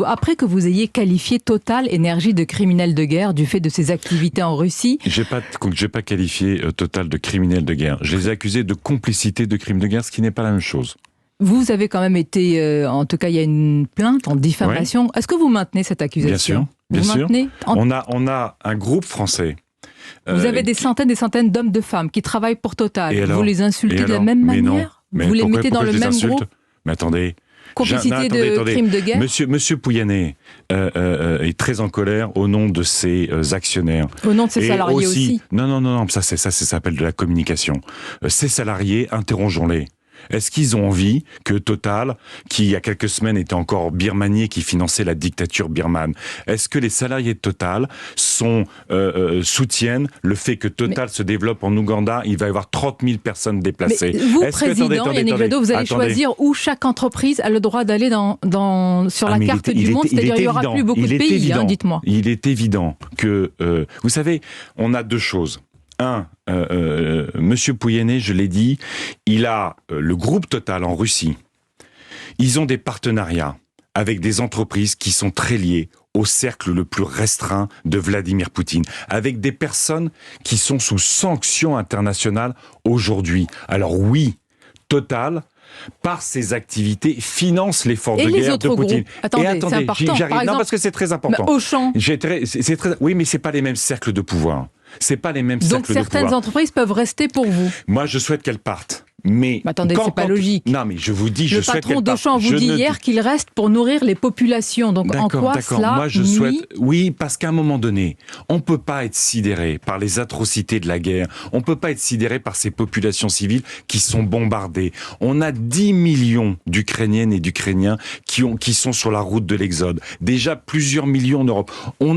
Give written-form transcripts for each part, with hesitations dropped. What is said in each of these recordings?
après que vous ayez qualifié Total Énergie de criminel de guerre du fait de ses activités en Russie. J'ai pas qualifié Total de criminel de guerre. Je les ai accusés de complicité de crimes de guerre, ce qui n'est pas la même chose. Vous avez quand même été, en tout cas, il y a une plainte en diffamation. Oui. Est-ce que vous maintenez cette accusation ? Bien sûr. On a un groupe français. Vous avez des centaines d'hommes, de femmes qui travaillent pour Total. Vous les insultez de la même manière ? Vous les mettez dans le même groupe ? Mais attendez. Complicité de crimes de guerre. Monsieur Pouyanné est très en colère au nom de ses actionnaires. Au nom de ses salariés aussi. Non, ça s'appelle de la communication. Ces salariés, interrogeons-les. Est-ce qu'ils ont envie que Total, qui il y a quelques semaines était encore birmanier, qui finançait la dictature birmane, est-ce que les salariés de Total soutiennent le fait que Total se développe en Ouganda? Il va y avoir 30 000 personnes déplacées. Mais vous, président Yannick Jadot, vous allez choisir où chaque entreprise a le droit d'aller sur la carte du monde, c'est-à-dire il n'y aura plus beaucoup de pays, dites-moi. Il est évident que, vous savez, on a deux choses. Monsieur Pouyanné, je l'ai dit, il a le groupe Total en Russie. Ils ont des partenariats avec des entreprises qui sont très liées au cercle le plus restreint de Vladimir Poutine, avec des personnes qui sont sous sanctions internationales aujourd'hui. Alors oui, Total, par ses activités, finance l'effort de guerre de Poutine. Attendez, c'est important. J'arrive. Non, parce que c'est très important. Auchan. Oui, mais c'est pas les mêmes cercles de pouvoir. C'est pas les mêmes cercles de pouvoir. Donc certaines entreprises peuvent rester pour vous. Moi, je souhaite qu'elles partent. Mais attendez, c'est pas logique. Non, mais je vous dis, je souhaite qu'elles partent. Le patron d'Auchan vous dit hier qu'il reste pour nourrir les populations. Donc en quoi cela Moi, je souhaite. Oui, parce qu'à un moment donné, on peut pas être sidéré par les atrocités de la guerre. On peut pas être sidéré par ces populations civiles qui sont bombardées. On a 10 millions d'Ukrainiennes et d'Ukrainiens qui sont sur la route de l'exode. Déjà plusieurs millions en Europe.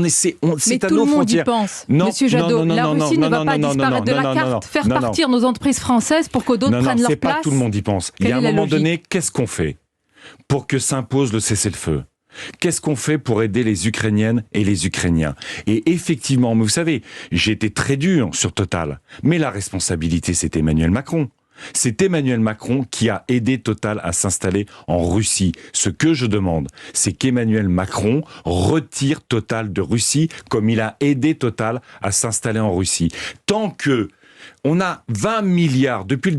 C'est à nos frontières. Mais tout le monde y pense. Monsieur Jadot, la Russie ne va pas disparaître de la carte. Faire partir nos entreprises françaises pour que d'autres prennent leur place. C'est pas tout le monde y pense. Il y a un moment donné, qu'est-ce qu'on fait pour que s'impose le cessez-le-feu ? Qu'est-ce qu'on fait pour aider les Ukrainiennes et les Ukrainiens ? Et effectivement, mais vous savez, j'ai été très dur sur Total, mais la responsabilité, c'est Emmanuel Macron. C'est Emmanuel Macron qui a aidé Total à s'installer en Russie. Ce que je demande, c'est qu'Emmanuel Macron retire Total de Russie, comme il a aidé Total à s'installer en Russie. Tant que on a 20 milliards depuis le